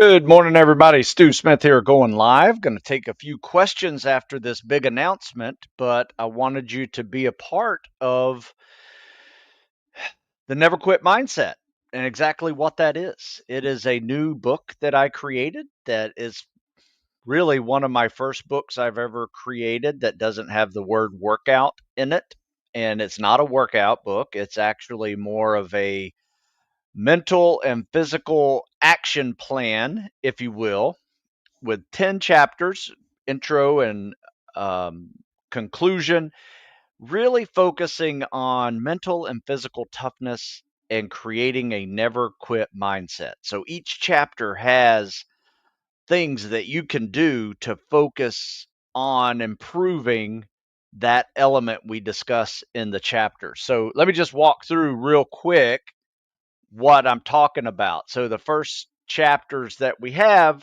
Good morning, everybody. Stu Smith here, going live. Going to take a few questions after this big announcement, but I wanted you to be a part of the Never Quit Mindset and exactly what that is. It is a new book that I created that is really one of my first books I've ever created that doesn't have the word workout in it. And it's not a workout book, it's actually more of a mental and physical action plan, if you will, with 10 chapters, intro and um, conclusion, really focusing on mental and physical toughness and creating a never quit mindset. So each chapter has things that you can do to focus on improving that element we discuss in the chapter. So let me just walk through real quick what I'm talking about. So the first chapters that we have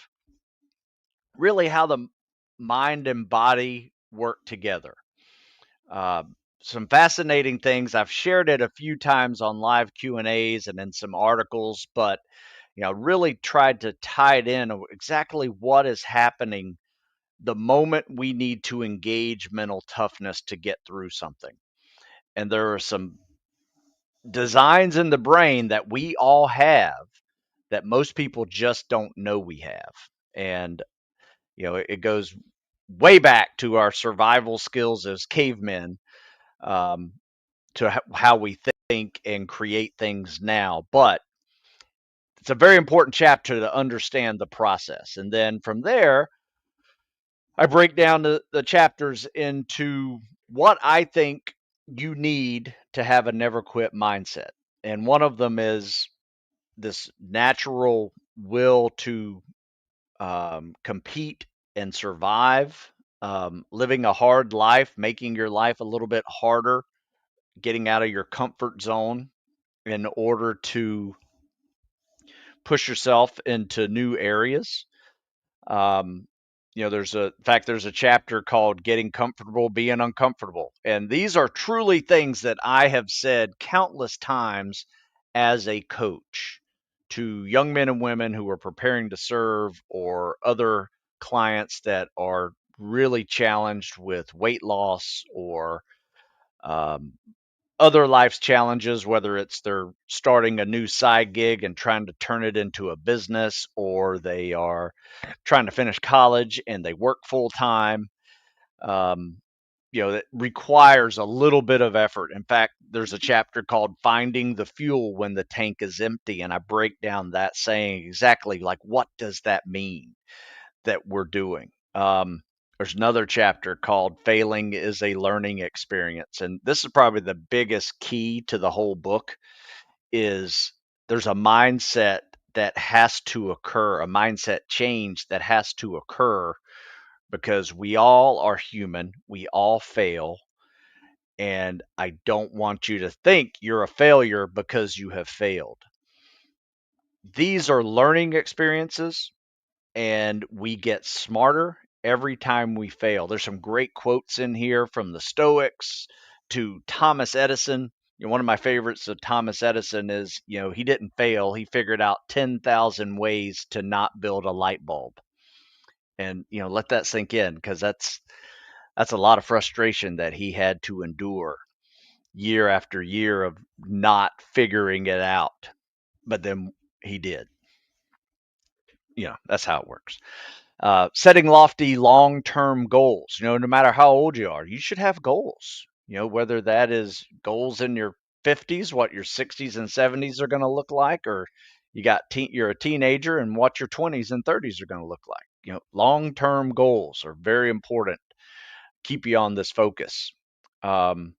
really how the mind and body work together. Uh, some fascinating things. I've shared it a few times on live Q and A's and in some articles, but really tried to tie it in of exactly what is happening the moment we need to engage mental toughness to get through something. And there are some designs in the brain that we all have that most people just don't know we have. And it goes way back to our survival skills as cavemen, um, to how we think and create things now. But it's a very important chapter to understand the process. And then from there, I break down the chapters into what I think you need to have a never quit mindset. And one of them is this natural will to compete and survive, living a hard life, making your life a little bit harder, getting out of your comfort zone in order to push yourself into new areas. Um, there's a chapter called Getting Comfortable Being Uncomfortable. And these are truly things that I have said countless times as a coach to young men and women who are preparing to serve or other clients that are really challenged with weight loss or um, other life's challenges, whether it's they're starting a new side gig and trying to turn it into a business, or they are trying to finish college and they work full time. Um, that requires a little bit of effort. In fact, there's a chapter called Finding the Fuel When the Tank is Empty. And I break down that saying exactly like, what does that mean that we're doing? There's another chapter called Failing is a Learning Experience. And this is probably the biggest key to the whole book is there's a mindset that has to occur, a mindset change that has to occur because we all are human, we all fail, and I don't want you to think you're a failure because you have failed. These are learning experiences and we get smarter every time we fail. There's some great quotes in here from the Stoics to Thomas Edison. One of my favorites of Thomas Edison is, he didn't fail. He figured out 10,000 ways to not build a light bulb. And, let that sink in because that's a lot of frustration that he had to endure year after year of not figuring it out. But then he did. That's how it works. Setting lofty long term goals. No matter how old you are, you should have goals. Whether that is goals in your 50s, what your 60s and 70s are going to look like, or you're a teenager and what your 20s and 30s are going to look like. Long term goals are very important. Keep you on this focus. Um,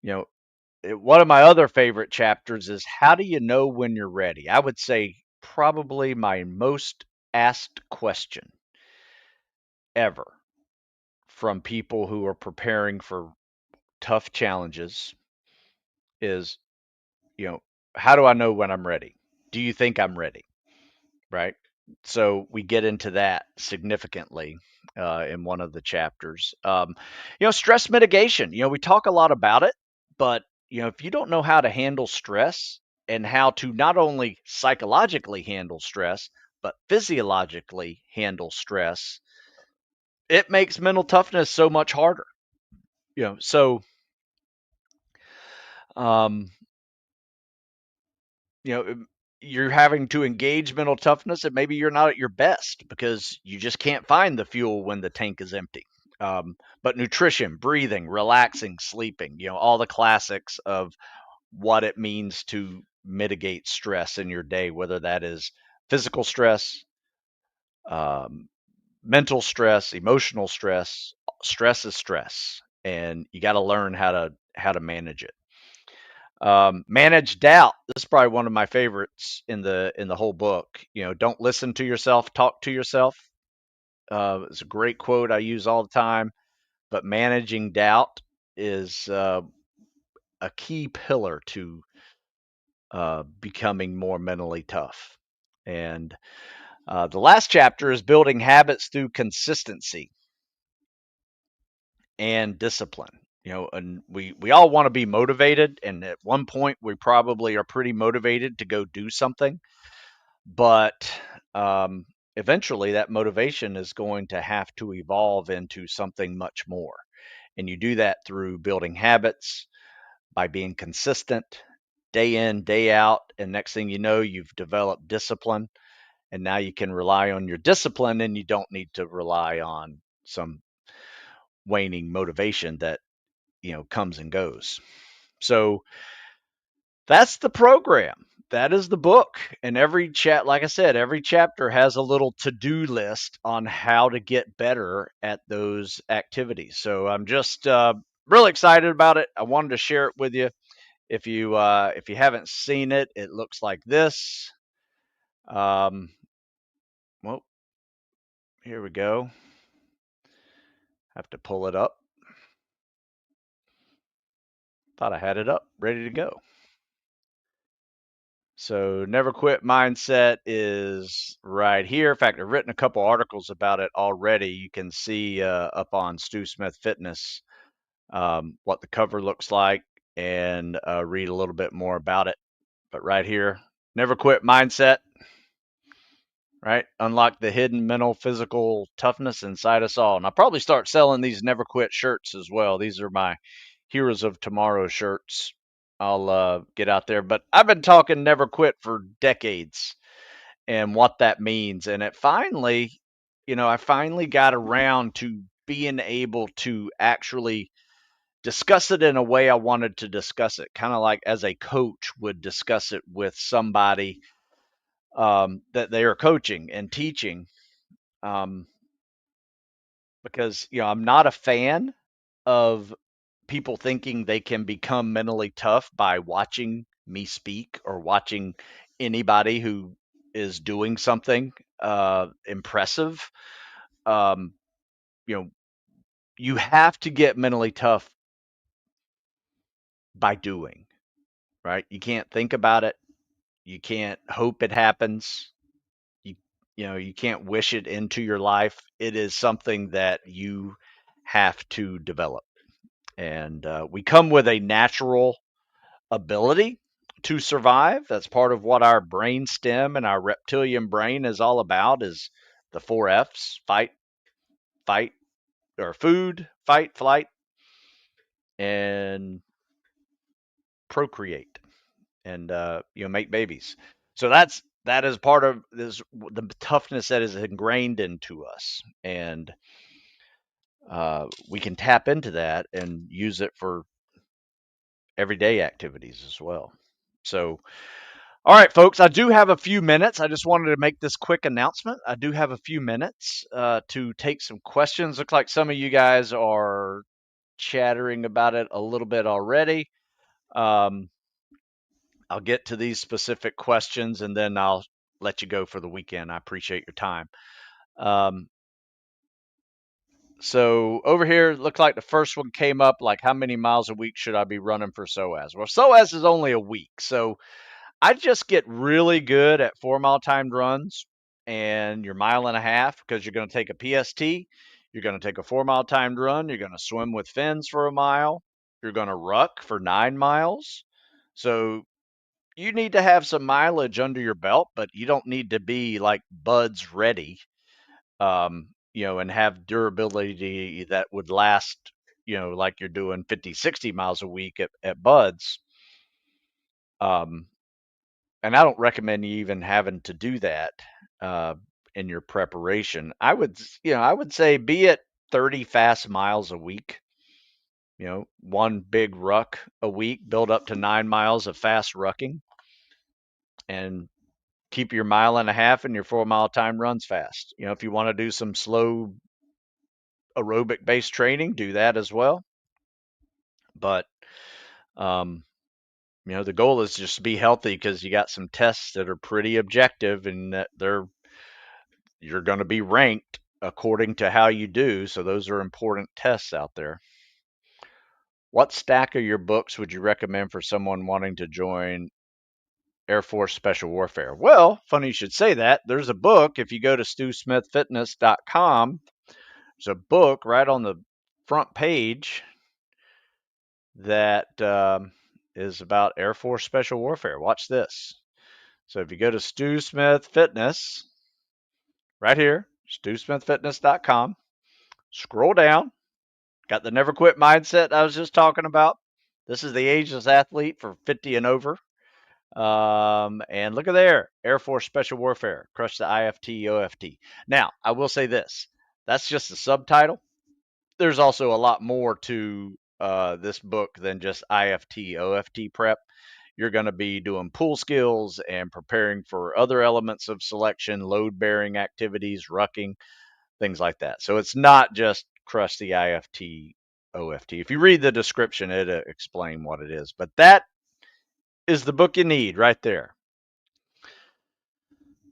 you know, One of my other favorite chapters is how do you know when you're ready? I would say probably my most asked question ever from people who are preparing for tough challenges is, you know, how do I know when I'm ready? Do you think I'm ready? Right. So we get into that significantly in one of the chapters. Stress mitigation. We talk a lot about it, but if you don't know how to handle stress and how to not only psychologically handle stress, but physiologically handle stress, it makes mental toughness so much harder. So um, you know, you're having to engage mental toughness, and maybe you're not at your best because you just can't find the fuel when the tank is empty. But nutrition, breathing, relaxing, sleeping, all the classics of what it means to mitigate stress in your day, whether that is physical stress, um, mental stress, emotional stress. Stress is stress, and you got to learn how to manage it. Manage doubt. This is probably one of my favorites in the whole book. Don't listen to yourself, talk to yourself. It's a great quote I use all the time. But managing doubt is a key pillar to becoming more mentally tough. And the last chapter is building habits through consistency and discipline. And we all want to be motivated, and at one point we probably are pretty motivated to go do something, but um, eventually that motivation is going to have to evolve into something much more. And you do that through building habits, by being consistent day in, day out. And next thing you know, you've developed discipline. And now you can rely on your discipline, and you don't need to rely on some waning motivation that, comes and goes. So that's the program. That is the book. And like I said, every chapter has a little to-do list on how to get better at those activities. So I'm just really excited about it. I wanted to share it with you. If you haven't seen it, it looks like this. Um, well, here we go. Have to pull it up. Thought I had it up, ready to go. So, Never Quit Mindset is right here. In fact, I've written a couple articles about it already. You can see up on Stu Smith Fitness what the cover looks like, and read a little bit more about it. But right here, Never Quit Mindset, right? Unlock the hidden mental, physical toughness inside us all. And I'll probably start selling these Never Quit shirts as well. These are my Heroes of Tomorrow shirts. I'll get out there. But I've been talking Never Quit for decades and what that means. And I finally got around to being able to actually discuss it in a way I wanted to discuss it, kind of like as a coach would discuss it with somebody that they are coaching and teaching. Um, because I'm not a fan of people thinking they can become mentally tough by watching me speak or watching anybody who is doing something impressive. Um, you know, you have to get mentally tough by doing, right? You can't think about it. You can't hope it happens. You you can't wish it into your life. It is something that you have to develop. And we come with a natural ability to survive. That's part of what our brain stem and our reptilian brain is all about, is the 4 F's: fight or food, fight, flight, and procreate, and make babies. So that is part of this, the toughness that is ingrained into us. And we can tap into that and use it for everyday activities as well. So, all right, folks, I do have a few minutes. I just wanted to make this quick announcement. I do have a few minutes to take some questions. Looks like some of you guys are chattering about it a little bit already. Um, I'll get to these specific questions, and then I'll let you go for the weekend. I appreciate your time. Um, so over here, looked like the first one came up, like, how many miles a week should I be running for SOAS? Well, SOAS is only a week, so I just get really good at 4 mile timed runs and your mile and a half, because you're going to take a PST, you're going to take a 4 mile timed run, you're going to swim with fins for a mile, you're going to ruck for 9 miles. So you need to have some mileage under your belt, but you don't need to be like buds ready, and have durability that would last, like you're doing 50, 60 miles a week at buds. Um, and I don't recommend you even having to do that uh, in your preparation. I would say be at 30 fast miles a week. One big ruck a week, build up to 9 miles of fast rucking, and keep your mile and a half and your 4 mile time runs fast. If you want to do some slow aerobic based training, do that as well. But um, the goal is just to be healthy because you got some tests that are pretty objective and that you're going to be ranked according to how you do. So those are important tests out there. What stack of your books would you recommend for someone wanting to join Air Force Special Warfare? Well, funny you should say that. There's a book. If you go to stewsmithfitness.com, there's a book right on the front page that is about Air Force Special Warfare. Watch this. So if you go to Stu Smith Fitness, right here, stewsmithfitness.com, scroll down, got the never quit mindset I was just talking about. This is the ageless athlete for 50 and over. And look at there, Air Force Special Warfare, crush the IFT, OFT. Now, I will say this, that's just the subtitle. There's also a lot more to this book than just IFT, OFT prep. You're going to be doing pool skills and preparing for other elements of selection, load bearing activities, rucking, things like that. So it's not just crush the IFT, OFT. If you read the description, it'll explain what it is. But that is the book you need right there.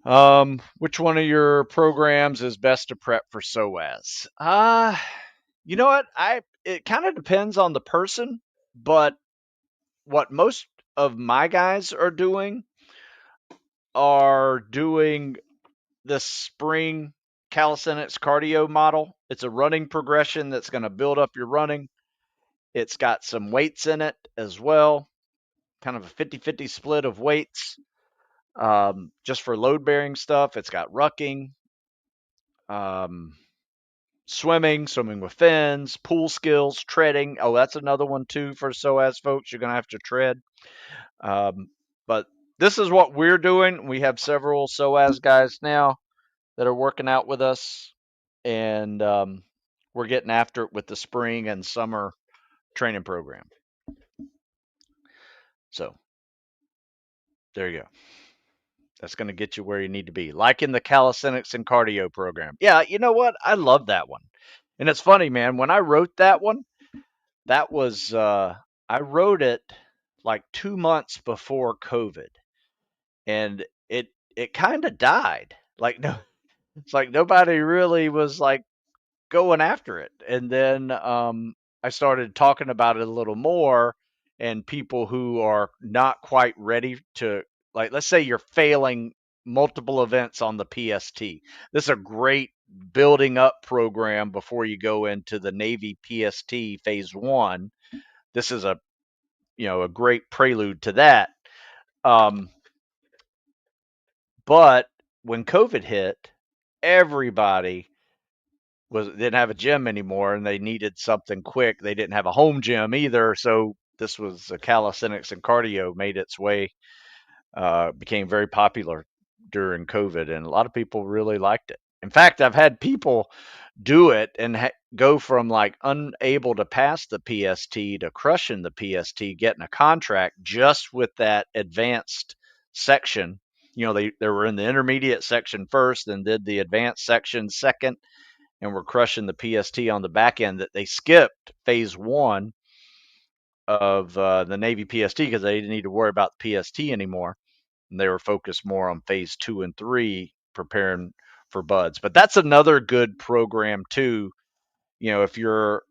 Which one of your programs is best to prep for SOAS? You know what? It kind of depends on the person, but what most of my guys are doing the spring calisthenics cardio model. It's a running progression that's going to build up your running. It's got some weights in it as well, kind of a 50-50 split of weights. Just for load bearing stuff, it's got rucking, um, swimming with fins, pool skills, treading. Oh, that's another one too for SOAS folks. You're going to have to tread. But this is what we're doing. We have several SOAS guys now that are working out with us, and we're getting after it with the spring and summer training program. So there you go. That's going to get you where you need to be, like in the calisthenics and cardio program. Yeah, you know what? I love that one. And it's funny, man. When I wrote that one, that was I wrote it like 2 months before COVID, and it kind of died. Like no, it's like nobody really was like going after it. And then I started talking about it a little more, and people who are not quite ready to, like, let's say you're failing multiple events on the PST. This is a great building up program before you go into the Navy PST phase 1. This is a great prelude to that. But when COVID hit, everybody didn't have a gym anymore, and they needed something quick. They didn't have a home gym either, so this was calisthenics and cardio made its way, became very popular during COVID, and a lot of people really liked it. In fact, I've had people do it and go from like unable to pass the PST to crushing the PST, getting a contract just with that advanced section. They were in the intermediate section first, and did the advanced section second, and were crushing the PST on the back end. That they skipped phase 1 of the Navy PST because they didn't need to worry about the PST anymore, and they were focused more on phase 2 and 3, preparing for buds. But that's another good program too. If you're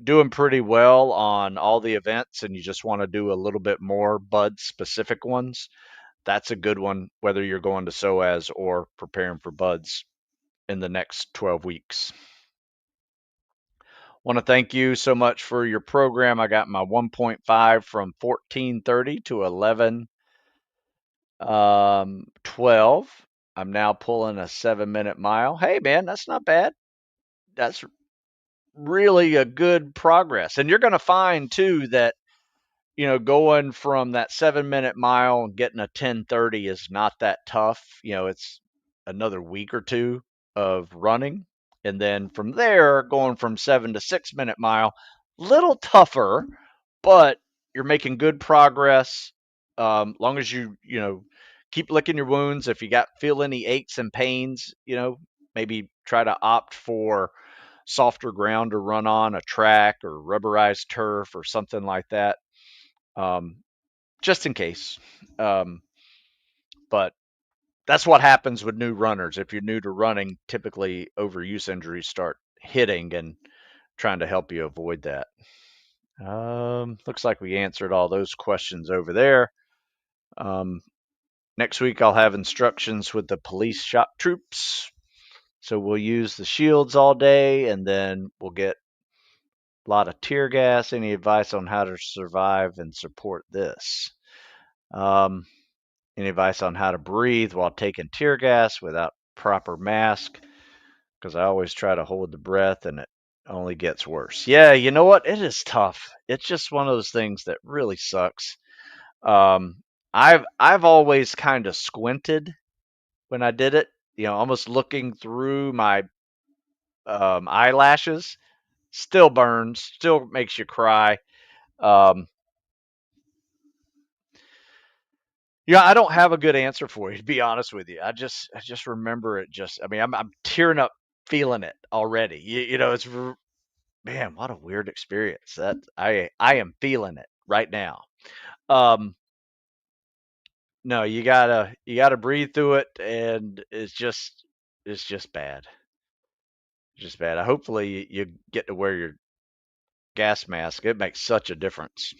doing pretty well on all the events and you just want to do a little bit more bud specific ones, that's a good one, whether you're going to SOAS or preparing for buds in the next 12 weeks. Want to thank you so much for your program. I got my 1.5 from 14:30 to 11:12. I'm now pulling a 7-minute mile. Hey, man, that's not bad. That's really a good progress. And you're going to find, too, that going from that 7-minute mile and getting a 10:30 is not that tough. It's another week or two of running. And then from there, going from 7 to 6 minute mile, little tougher, but you're making good progress. Long as you keep licking your wounds. If you feel any aches and pains, maybe try to opt for softer ground to run on, a track or rubberized turf or something like that, um, just in case. Um, but that's what happens with new runners. If you're new to running, typically overuse injuries start hitting and trying to help you avoid that. Looks like we answered all those questions over there. Um, Next week, I'll have instructions with the police shock troops. So we'll use the shields all day, and then we'll get a lot of tear gas. Any advice on how to survive and support this? Um, any advice on how to breathe while taking tear gas without proper mask? Because I always try to hold the breath and it only gets worse. Yeah, you know what? It is tough. It's just one of those things that really sucks. Um, I've always kind of squinted when I did it, almost looking through my eyelashes. Still burns, still makes you cry. Um, Yeah, I don't have a good answer for you, to be honest with you. I just remember it. I'm tearing up, feeling it already. Man, what a weird experience. That I am feeling it right now. Um, no, you gotta breathe through it, and it's just bad. It's just bad. Hopefully, you get to wear your gas mask. It makes such a difference.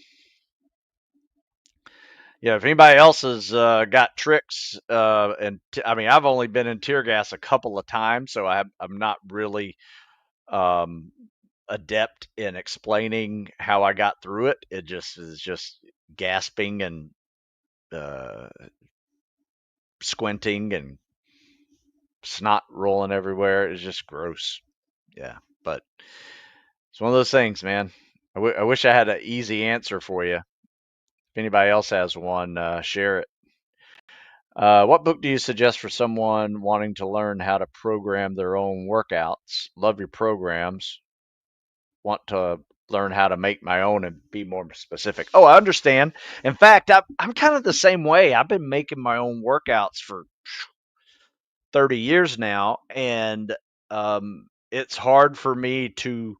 Yeah, if anybody else has got tricks, I mean, I've only been in tear gas a couple of times, so I'm not really um, adept in explaining how I got through it. It just is just gasping and uh, squinting and snot rolling everywhere. It's just gross. Yeah, but it's one of those things, man. I wish I had an easy answer for you. If anybody else has one, share it. What book do you suggest for someone wanting to learn how to program their own workouts? Love your programs. Want to learn how to make my own and be more specific. Oh, I understand. In fact, I'm kind of the same way. I've been making my own workouts for 30 years now, and it's hard for me to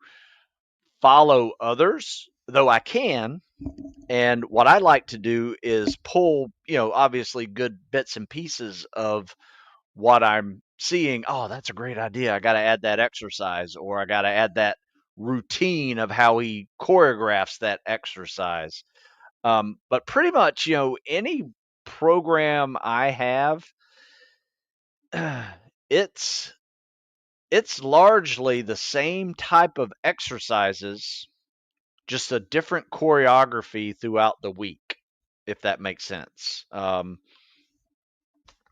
follow others, though I can. And what I like to do is pull, obviously good bits and pieces of what I'm seeing. Oh, that's a great idea. I got to add that exercise, or I got to add that routine of how he choreographs that exercise. But pretty much, any program I have, it's it's largely the same type of exercises, just a different choreography throughout the week, if that makes sense.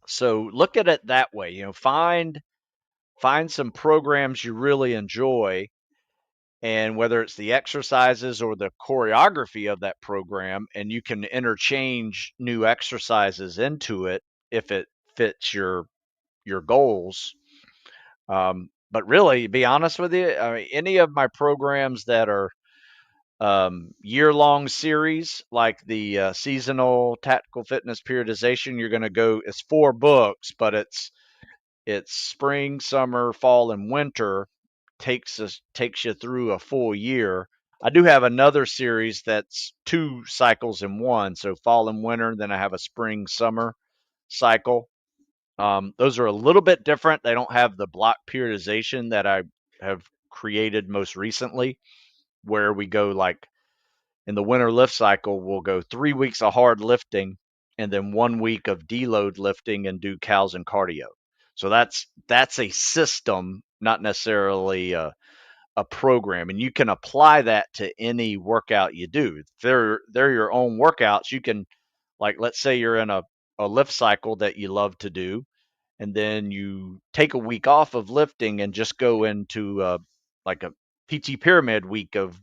So look at it that way. Find some programs you really enjoy, and whether it's the exercises or the choreography of that program, and you can interchange new exercises into it if it fits your goals. But really, to be honest with you, I mean, any of my programs that are year-long series, like the seasonal tactical fitness periodization, you're going to go. It's 4 books, but it's spring, summer, fall, and winter. Takes you through a full year. I do have another series that's 2 cycles in one, so fall and winter. Then I have a spring, summer cycle. Those are a little bit different. They don't have the block periodization that I have created most recently, where we go like in the winter lift cycle, we'll go 3 weeks of hard lifting and then 1 week of deload lifting and do cows and cardio. So that's a system, not necessarily a program, and you can apply that to any workout you do. They're your own workouts. You can, like, let's say you're in a lift cycle that you love to do, and then you take a week off of lifting and just go into like a PT pyramid week of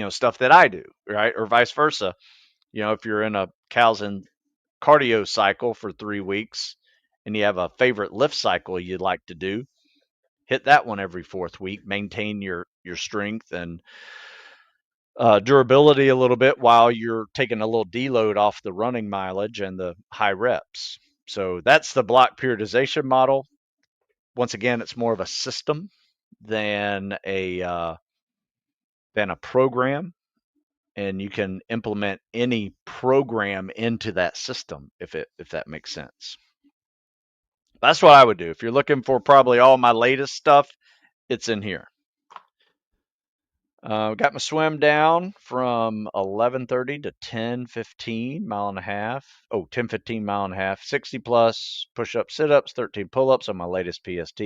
stuff that I do, right? Or vice versa. If you're in a cows and cardio cycle for 3 weeks and you have a favorite lift cycle you'd like to do, hit that one every fourth week, maintain your strength and durability a little bit while you're taking a little deload off the running mileage and the high reps. So that's the block periodization model. Once again, it's more of a system than a program, and you can implement any program into that system if that makes sense. That's what I would do. If you're looking for probably all my latest stuff, it's in here. Got my swim down from 11:30 to 10:15, mile and a half. Oh, 10:15, mile and a half. 60 plus push-ups, sit-ups, 13 pull-ups on my latest PST.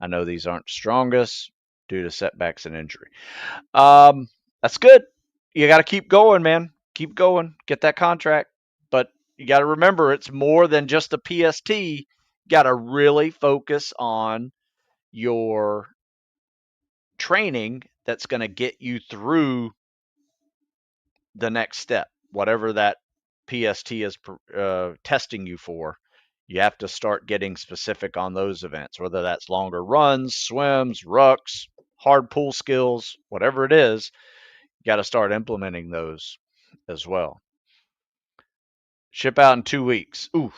I know these aren't strongest due to setbacks and injury. That's good. You got to keep going, man. Keep going. Get that contract. But you got to remember, it's more than just a PST. You got to really focus on your training that's going to get you through the next step, whatever that PST is testing you for. You have to start getting specific on those events, whether that's longer runs, swims, rucks, hard pull skills, whatever it is. You got to start implementing those as well. Ship out in 2 weeks. Oof.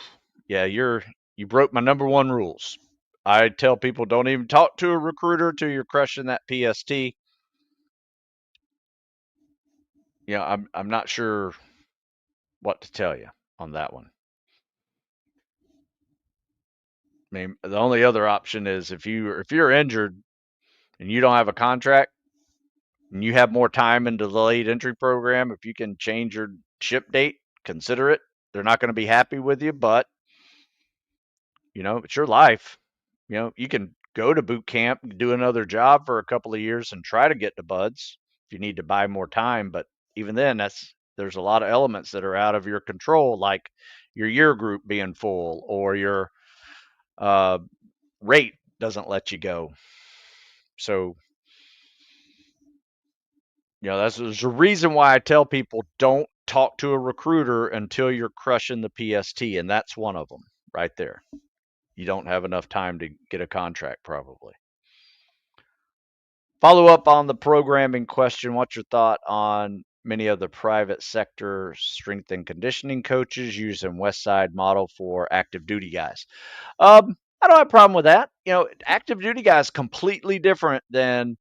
Yeah, you broke my number one rules. I tell people don't even talk to a recruiter till you're crushing that PST. I'm not sure what to tell you on that one. I mean, the only other option is if you're injured and you don't have a contract and you have more time into the late entry program, if you can change your ship date, consider it. They're not going to be happy with you, but it's your life. You can go to boot camp, do another job for a couple of years and try to get to buds if you need to buy more time, but even then there's a lot of elements that are out of your control, like your year group being full or your rate doesn't let you go. So, there's a reason why I tell people don't talk to a recruiter until you're crushing the PST, and that's one of them right there. You don't have enough time to get a contract, probably. Follow up on the programming question. What's your thought on many of the private sector strength and conditioning coaches using West Side model for active duty guys? I don't have a problem with that. Active duty guys completely different than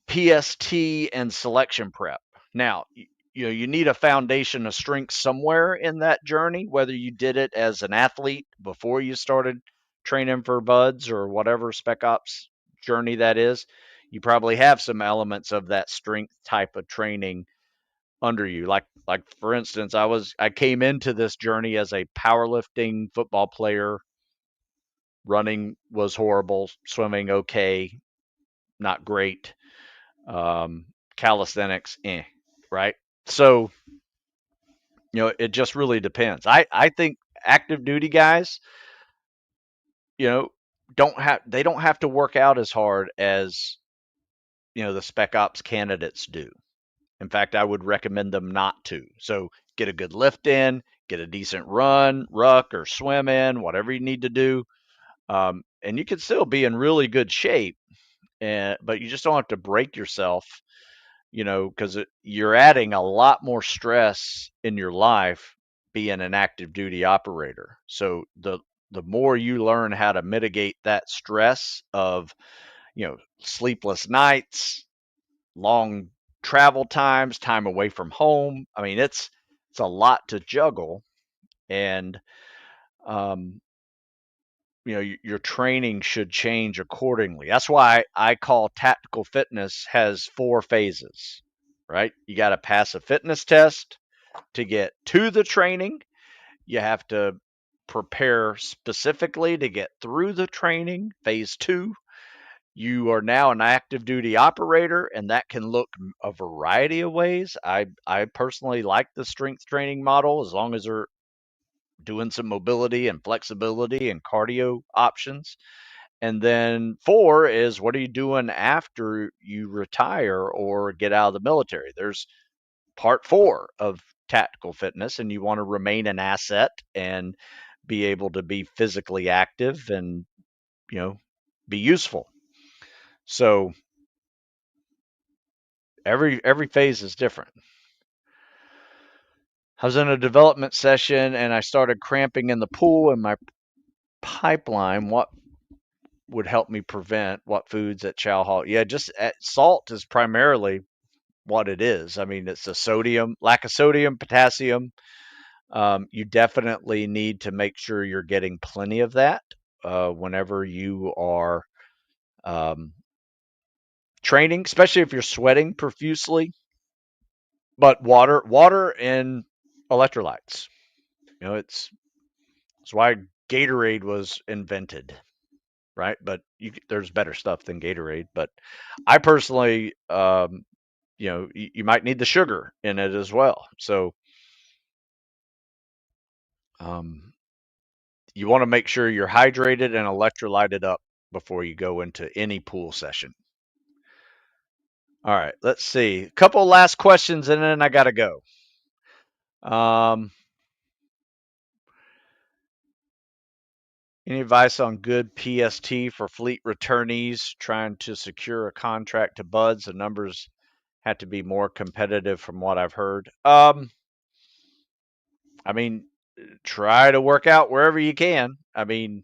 PST and selection prep. Now, you need a foundation of strength somewhere in that journey, whether you did it as an athlete before you started training for buds or whatever spec ops journey that is. You probably have some elements of that strength type of training under you. Like for instance, I came into this journey as a powerlifting football player. Running was horrible, swimming okay, not great. Calisthenics, right? So, it just really depends. I think active duty guys, they don't have to work out as hard as, the spec ops candidates do. In fact, I would recommend them not to. So get a good lift in, get a decent run, ruck, or swim in, whatever you need to do. And you can still be in really good shape, but you just don't have to break yourself, because you're adding a lot more stress in your life being an active duty operator. So the more you learn how to mitigate that stress of, sleepless nights, long travel times, time away from home. I mean, it's a lot to juggle, and um, your training should change accordingly. That's why I call tactical fitness has 4 phases, right? You got to pass a fitness test to get to the training. You have to prepare specifically to get through the training, phase 2. You are now an active duty operator, and that can look a variety of ways. I personally like the strength training model as long as they're doing some mobility and flexibility and cardio options. And then 4 is, what are you doing after you retire or get out of the military? There's part 4 of tactical fitness, and you want to remain an asset and be able to be physically active and, you know, be useful. So every phase is different. I was in a development session and I started cramping in the pool in my pipeline. What would help me prevent? What foods at chow hall? Yeah, just salt is primarily what it is. I mean, it's the sodium, lack of sodium, potassium. You definitely need to make sure you're getting plenty of that whenever you are um, training, especially if you're sweating profusely. But water and electrolytes. You know, it's why Gatorade was invented, right? But there's better stuff than Gatorade. But I personally, you might need the sugar in it as well. So um, you want to make sure you're hydrated and electrolyted up before you go into any pool session. All right, let's see. A couple last questions and then I got to go. Any advice on good PST for fleet returnees trying to secure a contract to BUD/S? The numbers had to be more competitive from what I've heard. I mean, try to work out wherever you can. I mean,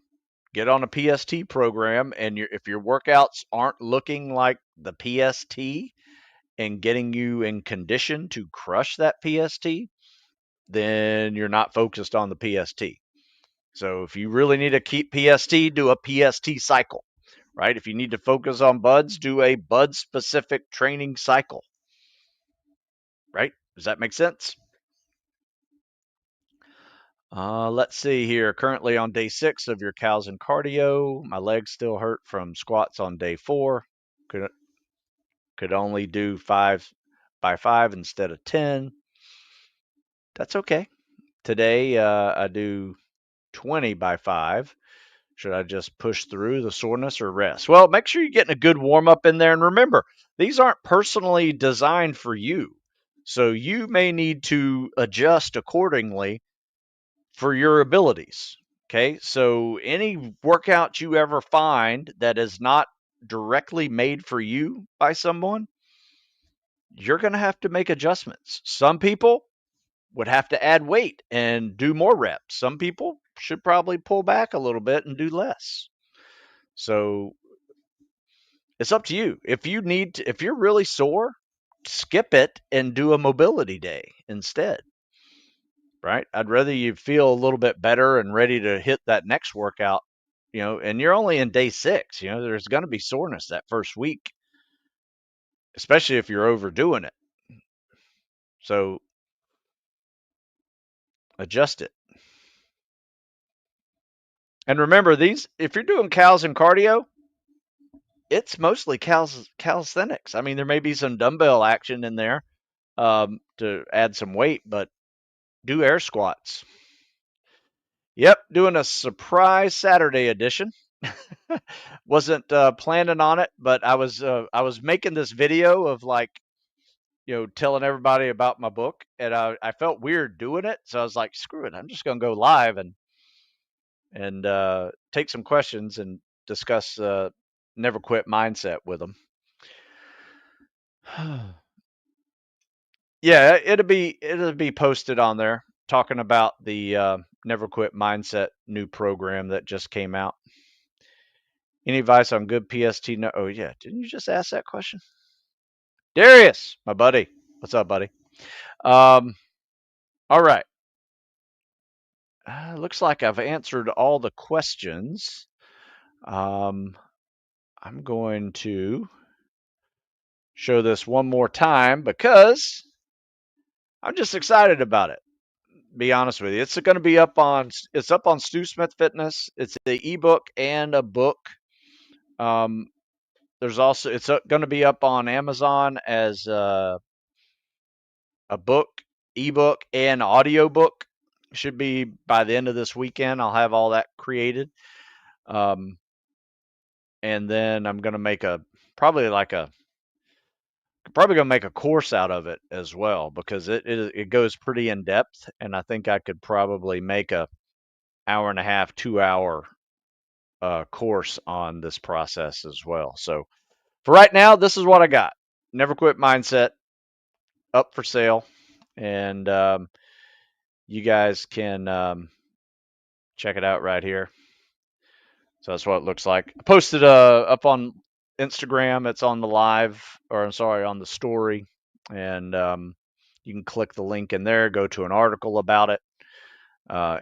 get on a PST program, and if your workouts aren't looking like the PST and getting you in condition to crush that PST, then you're not focused on the PST. So if you really need to keep PST, do a PST cycle, right? If you need to focus on BUD/S, do a BUD/S specific training cycle, right? Does that make sense? Let's see here. Currently on day 6 of your cows and cardio. My legs still hurt from squats on day 4. Could only do 5 by 5 instead of 10. That's okay. Today I do 20 by 5. Should I just push through the soreness or rest? Well, make sure you're getting a good warm up in there. And remember, these aren't personally designed for you. So you may need to adjust accordingly for your abilities. Okay. So any workout you ever find that is not directly made for you by someone, you're going to have to make adjustments. Some people would have to add weight and do more reps. Some people should probably pull back a little bit and do less. So it's up to you. If you're really sore, skip it and do a mobility day instead. Right? I'd rather you feel a little bit better and ready to hit that next workout, and you're only in day 6, there's going to be soreness that first week, especially if you're overdoing it. So adjust it. And remember, if you're doing cows and cardio, it's mostly calisthenics. I mean, there may be some dumbbell action in there to add some weight, but do air squats. Yep, doing a surprise Saturday edition. Wasn't planning on it, but I was making this video of, like, telling everybody about my book, and I felt weird doing it, so I was like, screw it, I'm just gonna go live and take some questions and discuss never quit mindset with them. Yeah, it'll be posted on there talking about the never quit mindset new program that just came out. Any advice on good PST? No. Oh yeah, didn't you just ask that question? Darius, my buddy. What's up, buddy? All right. Looks like I've answered all the questions. I'm going to show this one more time because I'm just excited about it. Be honest with you, it's going to be up on Stu Smith Fitness. It's the ebook and a book. Um, There's also it's going to be up on Amazon as a book, ebook, and audiobook. Should be by the end of this weekend. I'll have all that created. Um, and then I'm going to make a probably like a probably going to make a course out of it as well because it goes pretty in depth, and I think I could probably make a hour and a half, 2 hour course on this process as well. So for right now, this is what I got. Never Quit Mindset up for sale, and you guys can check it out right here. So that's what it looks like. I posted up on Instagram. It's on the live, or I'm sorry, on the story, and you can click the link in there. Go to an article about it.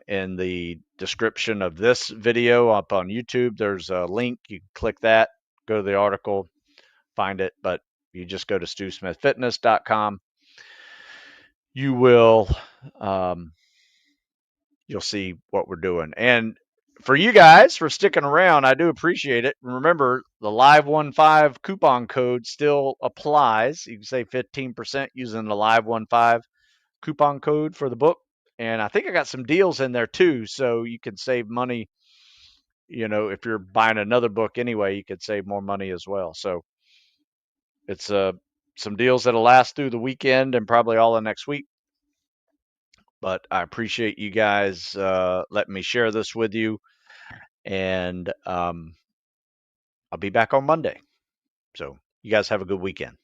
In the description of this video up on YouTube, there's a link. You click that, go to the article, find it. But you just go to stewsmithfitness.com. You will you'll see what we're doing. And for you guys for sticking around, I do appreciate it. Remember, the Live15 coupon code still applies. You can save 15% using the Live15 coupon code for the book. And I think I got some deals in there too, so you can save money. If you're buying another book anyway, you could save more money as well. So it's some deals that'll last through the weekend and probably all of next week. But I appreciate you guys letting me share this with you. And I'll be back on Monday. So you guys have a good weekend.